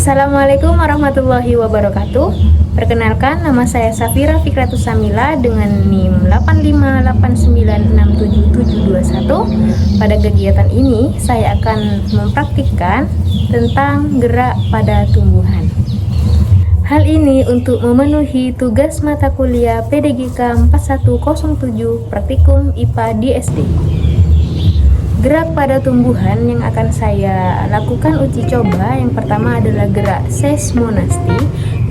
Assalamualaikum warahmatullahi wabarakatuh. Perkenalkan, nama saya Safira Fikratus Samila dengan NIM 858967721. Pada kegiatan ini, saya akan mempraktikkan tentang gerak pada tumbuhan. Hal ini untuk memenuhi tugas mata kuliah PDGK 4107 Praktikum IPA di SD. Gerak pada tumbuhan yang akan saya lakukan uji coba, yang pertama adalah gerak seismonasti,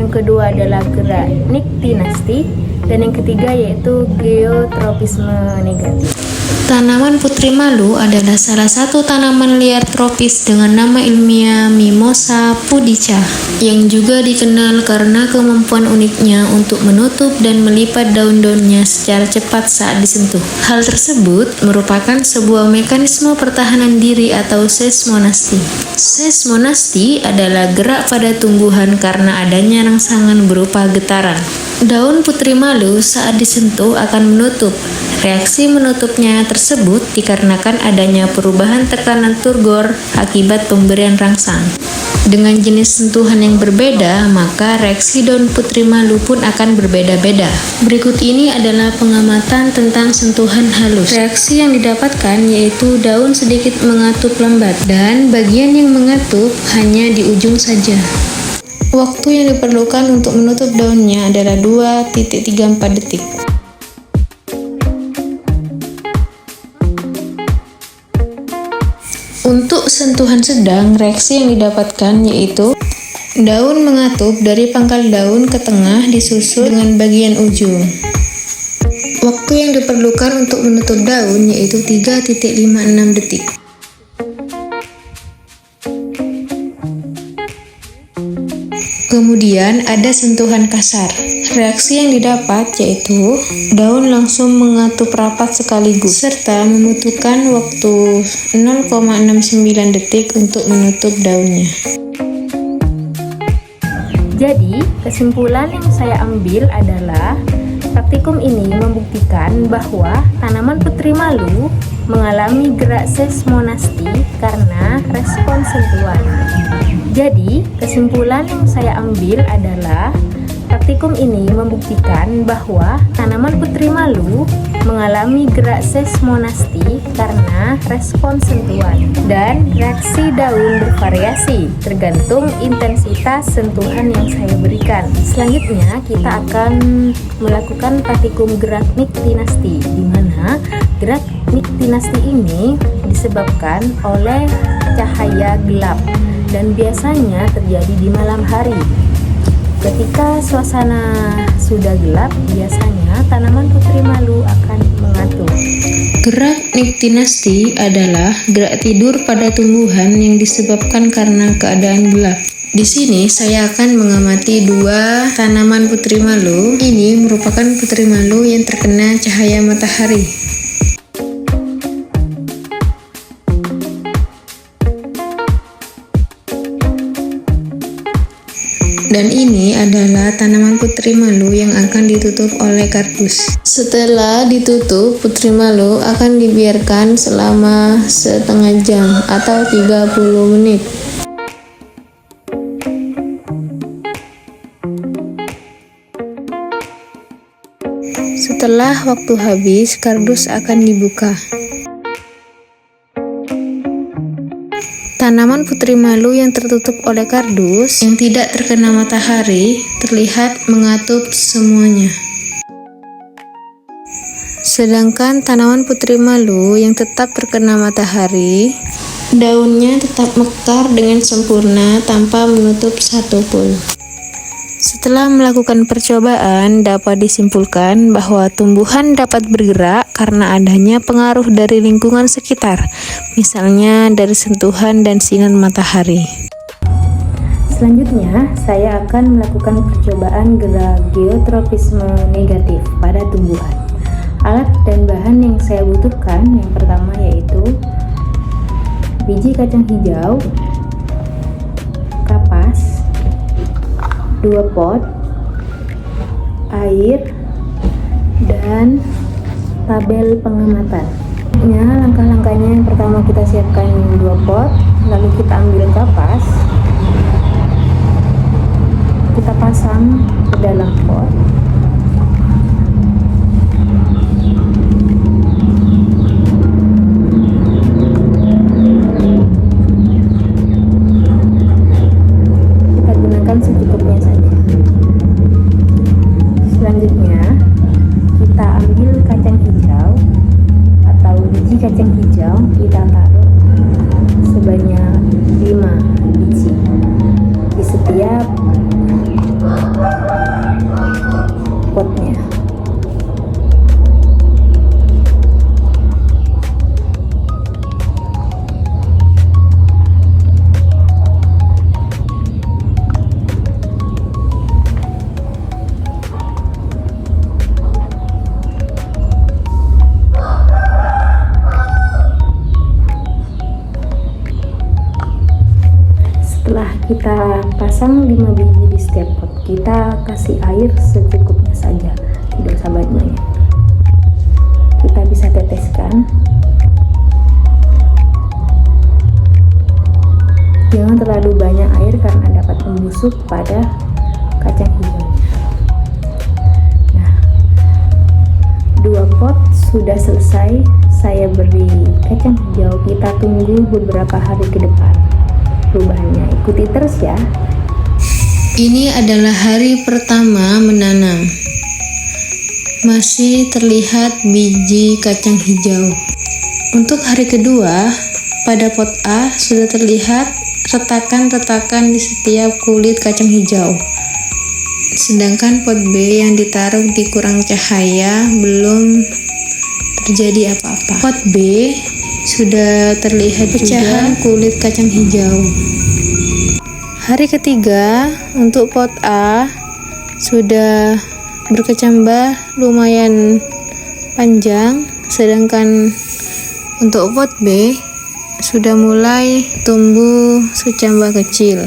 yang kedua adalah gerak niktinasti, dan yang ketiga yaitu geotropisme negatif. Tanaman putri malu adalah salah satu tanaman liar tropis dengan nama ilmiah Mimosa pudica, yang juga dikenal karena kemampuan uniknya untuk menutup dan melipat daun-daunnya secara cepat saat disentuh. Hal tersebut merupakan sebuah mekanisme pertahanan diri atau seismonasti. Seismonasti adalah gerak pada tumbuhan karena adanya rangsangan berupa getaran. Daun putri malu saat disentuh akan menutup. Reaksi menutupnya tersebut dikarenakan adanya perubahan tekanan turgor akibat pemberian rangsang. Dengan jenis sentuhan yang berbeda, maka reaksi daun putri malu pun akan berbeda-beda. Berikut ini adalah pengamatan tentang sentuhan halus. Reaksi yang didapatkan yaitu daun sedikit mengatup lambat dan bagian yang mengatup hanya di ujung saja. Waktu yang diperlukan untuk menutup daunnya adalah 2.34 detik. Untuk sentuhan sedang, reaksi yang didapatkan yaitu daun mengatup dari pangkal daun ke tengah disusul dengan bagian ujung. Waktu yang diperlukan untuk menutup daun yaitu 3.56 detik. Kemudian ada sentuhan kasar. Reaksi yang didapat yaitu daun langsung mengatup rapat sekaligus serta membutuhkan waktu 0,69 detik untuk menutup daunnya. Jadi, kesimpulan yang saya ambil adalah praktikum ini membuktikan bahwa tanaman putri malu mengalami gerak seismonasti karena respon sentuhan. Jadi, kesimpulan yang saya ambil adalah praktikum ini membuktikan bahwa tanaman putri malu mengalami gerak seismonasti karena respon sentuhan, dan reaksi daun bervariasi tergantung intensitas sentuhan yang saya berikan. Selanjutnya kita akan melakukan praktikum gerak niktinasti, di mana gerak niktinasti ini disebabkan oleh cahaya gelap dan biasanya terjadi di malam hari. Ketika suasana sudah gelap, biasanya tanaman putri malu akan mengantuk. Gerak niktinasti adalah gerak tidur pada tumbuhan yang disebabkan karena keadaan gelap. Di sini saya akan mengamati dua tanaman putri malu. Ini merupakan putri malu yang terkena cahaya matahari. Dan ini adalah tanaman putri malu yang akan ditutup oleh kardus. Setelah ditutup, putri malu akan dibiarkan selama setengah jam atau 30 menit. Setelah waktu habis, kardus akan dibuka. Tanaman putri malu yang tertutup oleh kardus yang tidak terkena matahari terlihat mengatup semuanya. Sedangkan tanaman putri malu yang tetap terkena matahari, daunnya tetap mekar dengan sempurna tanpa menutup satupun. Setelah melakukan percobaan, dapat disimpulkan bahwa tumbuhan dapat bergerak karena adanya pengaruh dari lingkungan sekitar, misalnya dari sentuhan dan sinar matahari. Selanjutnya, saya akan melakukan percobaan gerak geotropisme negatif pada tumbuhan. Alat dan bahan yang saya butuhkan yang pertama yaitu biji kacang hijau, kapas, 2 pot, air, dan tabel pengamatan. Langkah-langkahnya yang pertama kita siapkan 2 pot, lalu kita ambil kapas, kita pasang ke dalam pot. Kita gunakan secukupnya saja. Selanjutnya kita ambil kacang hijau atau biji kacang hijau, kita taruh sebanyak 5 biji di setiap potnya. Setelah kita pasang 5 biji di setiap pot, kita kasih air secukupnya saja, tidak usah banyak. Kita bisa teteskan. Jangan terlalu banyak air karena dapat membusuk pada kacang hijaunya. Nah, 2 pot sudah selesai saya beri kacang hijau. Kita tunggu beberapa hari ke depan perubahannya. Ikuti terus ya. Ini adalah hari pertama menanam. Masih terlihat biji kacang hijau. Untuk hari kedua, pada pot A sudah terlihat retakan-retakan di setiap kulit kacang hijau. Sedangkan pot B yang ditaruh di kurang cahaya belum terjadi apa-apa. Pot B sudah terlihat pecahan kulit kacang hijau. Hari ketiga untuk pot A sudah berkecambah lumayan panjang, sedangkan untuk pot B sudah mulai tumbuh secambah kecil.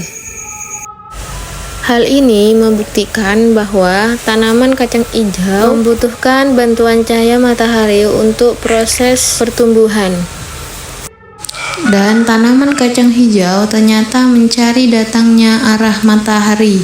Hal ini membuktikan bahwa tanaman kacang hijau membutuhkan bantuan cahaya matahari untuk proses pertumbuhan. Dan tanaman kacang hijau ternyata mencari datangnya arah matahari.